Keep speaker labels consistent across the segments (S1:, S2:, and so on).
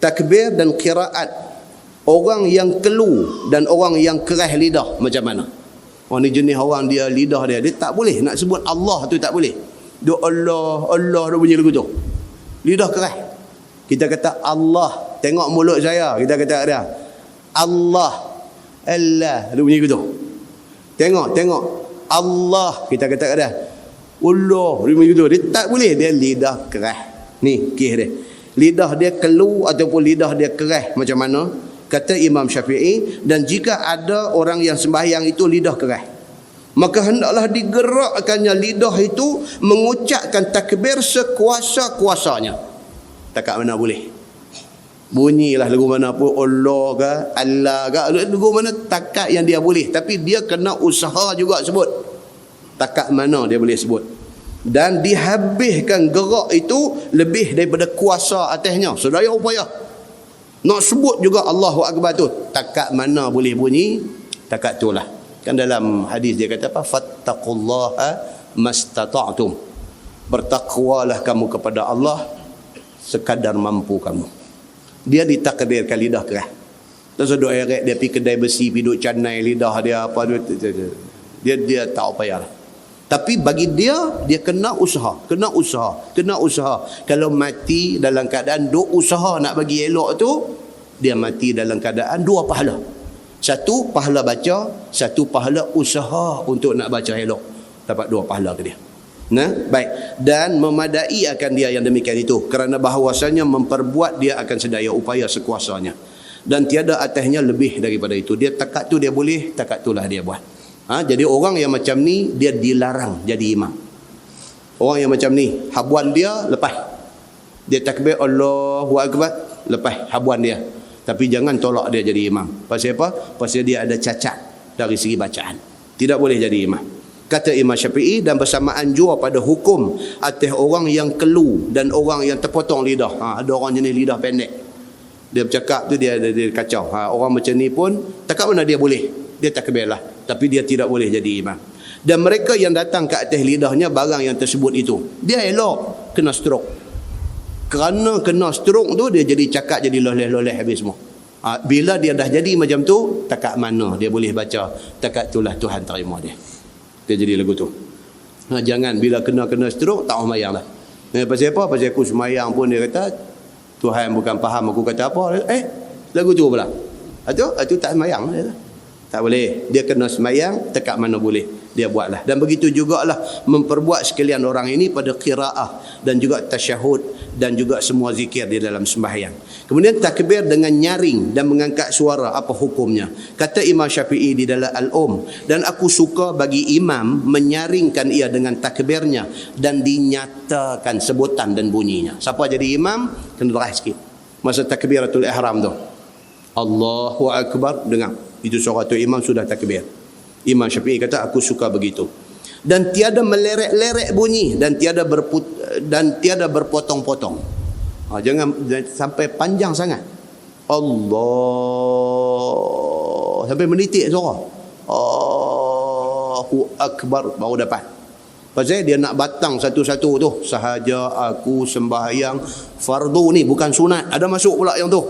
S1: takbir dan qiraat, orang yang kelu dan orang yang keras lidah macam mana? Orang ni jenis orang dia lidah dia tak boleh nak sebut Allah tu, tak boleh. Dia Allah, Allah dia bunyi lagu tu. Lidah keras. Kita kata Allah, tengok mulut saya, kita kata dia Allah, Allah dia bunyi lagu tu. Tengok Allah, kita kata dia Allah dia bunyi lagu tu. Dia tak boleh, dia lidah keras. Ni kes dia. Lidah dia kelu ataupun lidah dia keras macam mana? Kata Imam Syafi'i, dan jika ada orang yang sembahyang itu lidah keras, maka hendaklah digerakkannya lidah itu mengucapkan takbir sekuasa-kuasanya. Takat mana boleh. Bunyilah lagu mana pun, Allah ke, Allah ke, lagu mana takat yang dia boleh. Tapi dia kena usaha juga sebut. Takat mana dia boleh sebut. Dan dihabiskan gerak itu lebih daripada kuasa atasnya. Sedaya upaya. Nak sebut juga Allahu Akbar tu, takat mana boleh bunyi, takat tu lah. Kan dalam hadis dia kata apa? Fattaqullaha mastata'tum. Bertakwalah kamu kepada Allah sekadar mampu kamu. Dia ditakdirkan lidah keras. Tak seduk eret dia pergi kedai besi, pergi duk canai lidah dia apa dia tak payah. Tapi bagi dia kena usaha. Kalau mati dalam keadaan duk usaha nak bagi elok tu, dia mati dalam keadaan dua pahala. Satu pahala baca, satu pahala usaha untuk nak baca elok. Dapat dua pahala ke dia. Nah, baik. Dan memadai akan dia yang demikian itu, kerana bahawasanya memperbuat dia akan sedaya upaya sekuasanya. Dan tiada atasnya lebih daripada itu. Dia takat tu dia boleh, takat itulah dia buat. Jadi orang yang macam ni dia dilarang jadi imam. Orang yang macam ni habuan dia lepas. Dia takbir Allahu Akbar, lepas habuan dia. Tapi jangan tolak dia jadi imam. Pasal apa? Pasal dia ada cacat dari segi bacaan. Tidak boleh jadi imam. Kata Imam Syafi'i, dan bersamaan juga pada hukum atas orang yang kelu dan orang yang terpotong lidah. Ada orang jenis lidah pendek. Dia bercakap tu dia kacau. Orang macam ni pun takat mana dia boleh. Dia takbir lah. Tapi dia tidak boleh jadi imam. Dan mereka yang datang ke atas lidahnya barang yang tersebut itu, dia elok kena stroke. Kerana kena stroke tu, dia jadi cakap jadi loleh-loleh habis semua. Bila dia dah jadi macam tu, takat mana dia boleh baca, takat itulah Tuhan terima dia. Dia jadi lagu tu. Jangan bila kena stroke tak semayang lah. Pasal apa? Pasal aku semayang pun dia kata Tuhan bukan faham aku kata apa. Lagu tu pula. Itu tak semayang dia lah. Tak boleh. Dia kena semayang, tekat mana boleh dia buatlah. Dan begitu jugalah memperbuat sekalian orang ini pada qiraah dan juga tasyahud dan juga semua zikir di dalam sembahyang. Kemudian takbir dengan nyaring dan mengangkat suara, apa hukumnya? Kata Imam Syafi'i di dalam dan aku suka bagi imam menyaringkan ia dengan takbirnya dan dinyatakan sebutan dan bunyinya. Siapa jadi imam kena deras sikit masa takbiratul ihram tu. Allahu Akbar, dengar. Itu suara tu imam sudah takbir. Imam Syafi'i kata aku suka begitu. Dan tiada melerek-lerek bunyi dan tiada berpotong-potong. Jangan sampai panjang sangat. Allah sampai menitik suara. Allahu Akbar baru dapat. Pasal dia nak batang satu-satu tu. Sahaja aku sembahyang fardu ni bukan sunat. Ada masuk pula yang tu.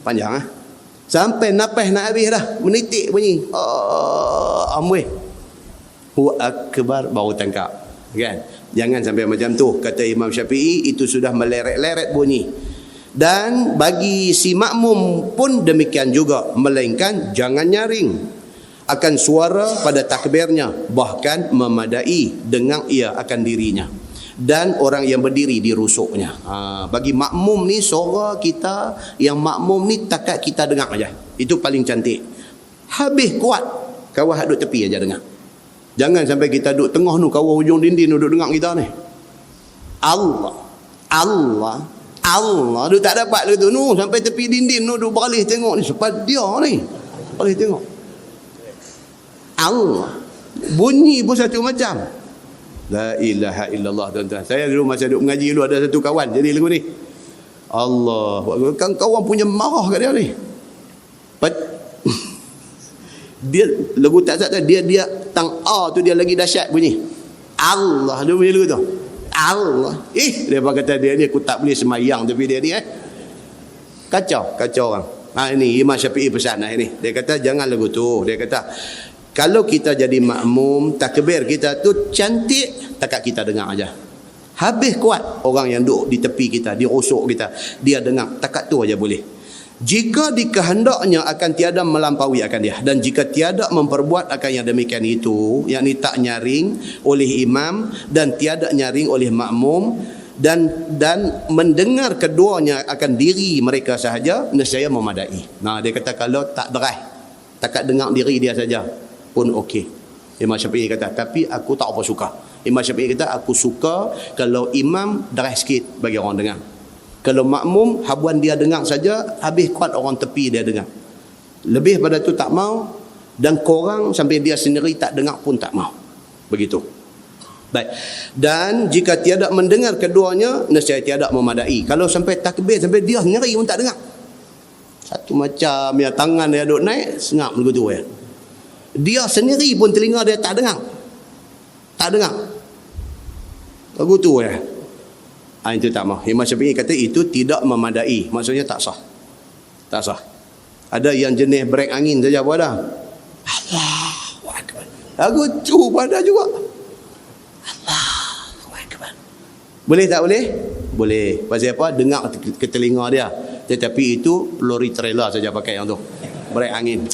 S1: Panjang sampai nafas nak habis dah, menitik bunyi amweh Hu Akbar baru tangkap, kan? Jangan sampai macam tu. Kata Imam Syafi'i, itu sudah meleret-leret bunyi. Dan bagi si makmum pun demikian juga, melainkan jangan nyaring akan suara pada takbirnya, bahkan memadai dengan ia akan dirinya. Dan orang yang berdiri di rusuknya. Bagi makmum ni, suara kita yang makmum ni takat kita dengar aja. Itu paling cantik. Habis kuat, kawah duduk tepi aja dengar. Jangan sampai kita duduk tengah tu, kawah hujung dinding duduk dengar kita ni. Allah duduk tak dapat lagi tu. Sampai tepi dinding tu duduk beralih tengok ni. Sebab dia ni beralih tengok Allah. Bunyi pun satu macam. La ilaha illallah, tuan-tuan. Saya dulu masa duduk mengaji dulu ada satu kawan jadi lagu ni. Allah, kan kawan punya marah kat dia ni. Dia lagu tak sat dia tang tu dia lagi dahsyat bunyi. Allah dia punya lagu tu. Allah. Dia kata dia ni aku tak boleh semayang tapi dia ni Kacau orang. Ini Imam Syafi'i pesan ini. Dia kata jangan lagu tu. Dia kata kalau kita jadi makmum, takbir kita tu cantik, takat kita dengar aja. Habis kuat orang yang duduk di tepi kita, di rusuk kita, dia dengar, takat tu aja boleh. Jika dikehendaknya akan tiada melampaui akan dia, dan jika tiada memperbuat akan yang demikian itu, yakni tak nyaring oleh imam dan tiada nyaring oleh makmum, dan mendengar keduanya akan diri mereka sahaja, nescaya memadai. Nah, dia kata kalau tak deras, takat dengar diri dia saja pun okey. Imam Syafi'i kata, tapi aku tak apa suka. Imam Syafi'i kata, aku suka kalau imam deras sikit bagi orang dengar. Kalau makmum, habuan dia dengar saja, habis kuat orang tepi dia dengar. Lebih pada tu tak mau, dan korang sampai dia sendiri tak dengar pun tak mau. Begitu. Baik. Dan jika tiada mendengar keduanya, nescaya tiada memadai. Kalau sampai takbir, sampai dia sendiri pun tak dengar. Satu macam ya, tangan dia duduk naik, sengap begitu ya. Dia sendiri pun telinga dia tak dengar. Tak dengar. Begitu ya. Itu tak mau. Imam Syafi'i kata itu tidak memadai. Maksudnya tak sah. Tak sah. Ada yang jenis brek angin saja apa dah. Allahu Akbar. Lagu tu pada juga. Allahu Akbar. Boleh tak boleh? Boleh. Pasal apa? Dengar ke telinga dia. Tetapi itu lori trailer saja pakai yang tu. Brek angin.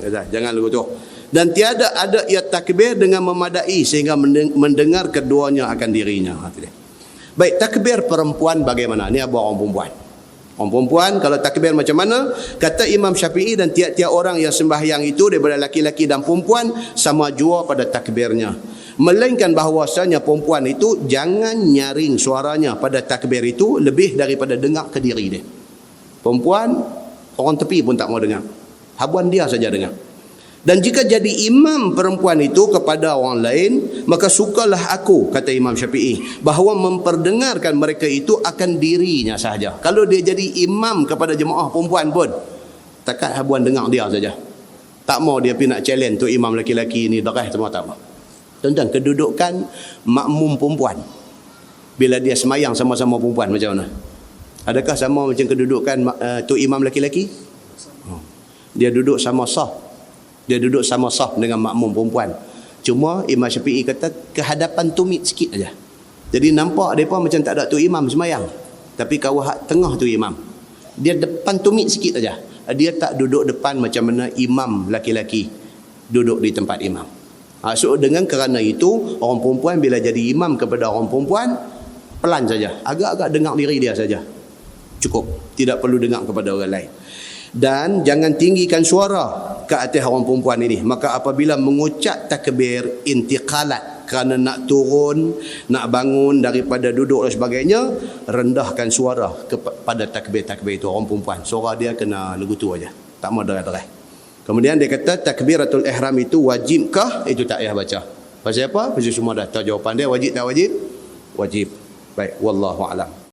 S1: Jangan lagu tu. Dan tiada ada ia takbir dengan memadai sehingga mendengar keduanya akan dirinya. Baik, takbir perempuan bagaimana? Ni apa orang perempuan? Orang perempuan kalau takbir macam mana? Kata Imam Syafi'i dan tiap-tiap orang yang sembahyang itu daripada laki-laki dan perempuan sama jua pada takbirnya. Melainkan bahawasanya perempuan itu jangan nyaring suaranya pada takbir itu lebih daripada dengar ke diri dia. Perempuan, orang tepi pun tak mau dengar. Habuan dia saja dengar. Dan jika jadi imam perempuan itu kepada orang lain, maka sukalah aku, kata Imam Syafi'i, bahawa memperdengarkan mereka itu akan dirinya sahaja. Kalau dia jadi imam kepada jemaah perempuan pun, takat habuan dengar dia saja. Tak mau dia pergi nak challenge tu imam lelaki ni deras semua, tak mau. Tentang kedudukan makmum perempuan bila dia semayang sama-sama perempuan macam mana? Adakah sama macam kedudukan tu imam lelaki? Dia duduk sama sah. Dia duduk sama sah dengan makmum perempuan. Cuma Imam Syafi'i kata kehadapan tumit sikit aja. Jadi nampak mereka macam tak ada tu imam semayang. Tapi kawah tengah tu imam. Dia depan tumit sikit aja. Dia tak duduk depan macam mana imam laki-laki duduk di tempat imam. So dengan kerana itu, orang perempuan bila jadi imam kepada orang perempuan, pelan saja. Agak-agak dengar diri dia saja. Cukup. Tidak perlu dengar kepada orang lain. Dan jangan tinggikan suara ke atas orang perempuan ini. Maka apabila mengucap takbir intiqalat kerana nak turun, nak bangun daripada duduk dan sebagainya, rendahkan suara kepada takbir-takbir itu orang perempuan. Suara dia kena lagu tu aja. Tak mau deras-deras. Kemudian dia kata takbiratul ihram itu wajibkah? Itu tak payah baca. Pasal apa? Pasal semua dah tahu jawapan dia. Wajib tak wajib? Wajib. Baik, wallahu a'lam.